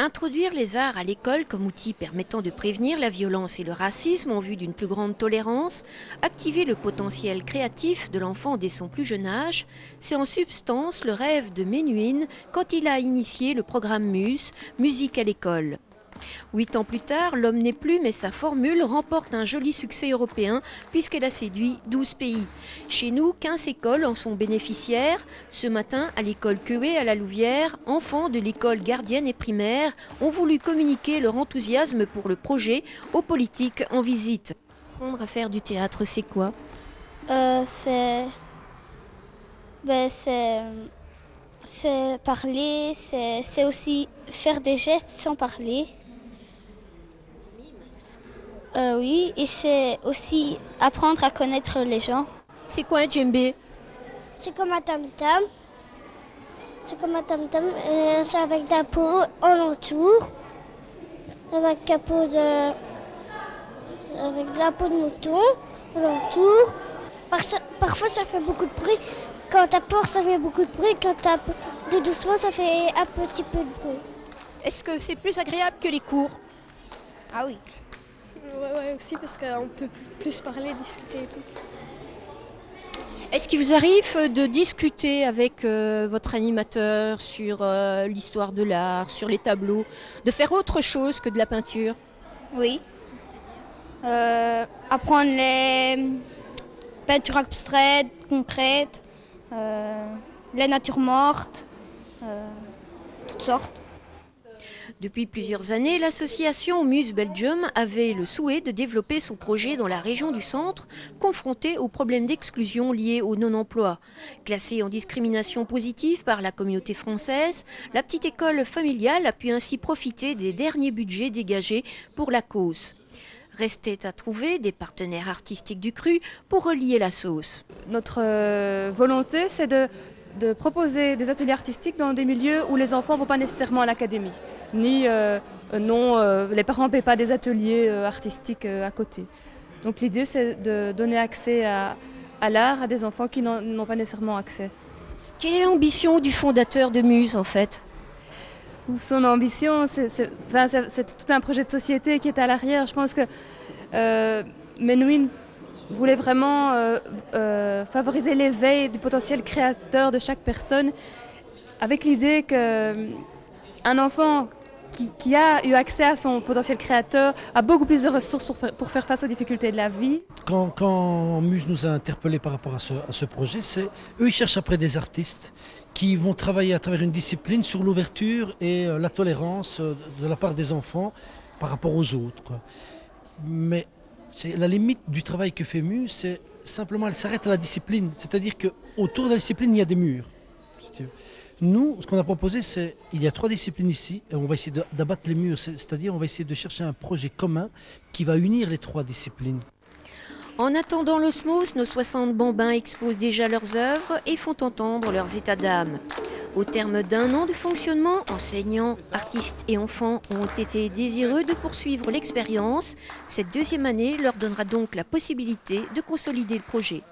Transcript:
Introduire les arts à l'école comme outil permettant de prévenir la violence et le racisme en vue d'une plus grande tolérance, activer le potentiel créatif de l'enfant dès son plus jeune âge, c'est en substance le rêve de Menuhin quand il a initié le programme MUSE, Musique à l'école. 8 ans plus tard, l'homme n'est plus, mais sa formule remporte un joli succès européen puisqu'elle a séduit 12 pays. Chez nous, 15 écoles en sont bénéficiaires. Ce matin, à l'école Queué à la Louvière, enfants de l'école gardienne et primaire ont voulu communiquer leur enthousiasme pour le projet aux politiques en visite. Apprendre à faire du théâtre, c'est quoi ? C'est parler, c'est aussi faire des gestes sans parler. Oui, et c'est aussi apprendre à connaître les gens. C'est quoi un djembé ? C'est comme un tam-tam. Et c'est avec de la peau en entour. Avec de la peau de mouton en entour. Parfois ça fait beaucoup de bruit. Quand t'as peur, ça fait beaucoup de bruit. Quand t'as de doucement, ça fait un petit peu de bruit. Est-ce que c'est plus agréable que les cours ? Ah oui. Ouais, aussi parce qu'on peut plus parler, discuter et tout. Est-ce qu'il vous arrive de discuter avec votre animateur sur l'histoire de l'art, sur les tableaux, de faire autre chose que de la peinture ? Oui. Apprendre les peintures abstraites, concrètes, la nature morte, toutes sortes. Depuis plusieurs années, l'association Muse Belgium avait le souhait de développer son projet dans la région du centre, confrontée aux problèmes d'exclusion liés au non-emploi. Classée en discrimination positive par la communauté française, la petite école familiale a pu ainsi profiter des derniers budgets dégagés pour la cause. Restait à trouver des partenaires artistiques du cru pour relier la sauce. Notre volonté, c'est de proposer des ateliers artistiques dans des milieux où les enfants ne vont pas nécessairement à l'académie. Ni les parents ne paient pas des ateliers artistiques à côté. Donc l'idée, c'est de donner accès à l'art à des enfants qui n'ont pas nécessairement accès. Quelle est l'ambition du fondateur de Muse en fait ? Son ambition, c'est tout un projet de société qui est à l'arrière. Je pense que Menuhin voulait vraiment favoriser l'éveil du potentiel créateur de chaque personne, avec l'idée qu'un enfant qui a eu accès à son potentiel créateur a beaucoup plus de ressources pour faire face aux difficultés de la vie. Quand Muse nous a interpellés par rapport à ce projet, eux ils cherchent après des artistes qui vont travailler à travers une discipline sur l'ouverture et la tolérance de la part des enfants par rapport aux autres, quoi. Mais c'est la limite du travail que fait Muse, c'est simplement elle s'arrête à la discipline. C'est-à-dire qu'autour de la discipline, il y a des murs. Nous, ce qu'on a proposé, c'est il y a 3 disciplines ici, et on va essayer d'abattre les murs. C'est-à-dire on va essayer de chercher un projet commun qui va unir les 3 disciplines. En attendant l'osmose, nos 60 bambins exposent déjà leurs œuvres et font entendre leurs états d'âme. Au terme d'1 an de fonctionnement, enseignants, artistes et enfants ont été désireux de poursuivre l'expérience. Cette 2e année leur donnera donc la possibilité de consolider le projet.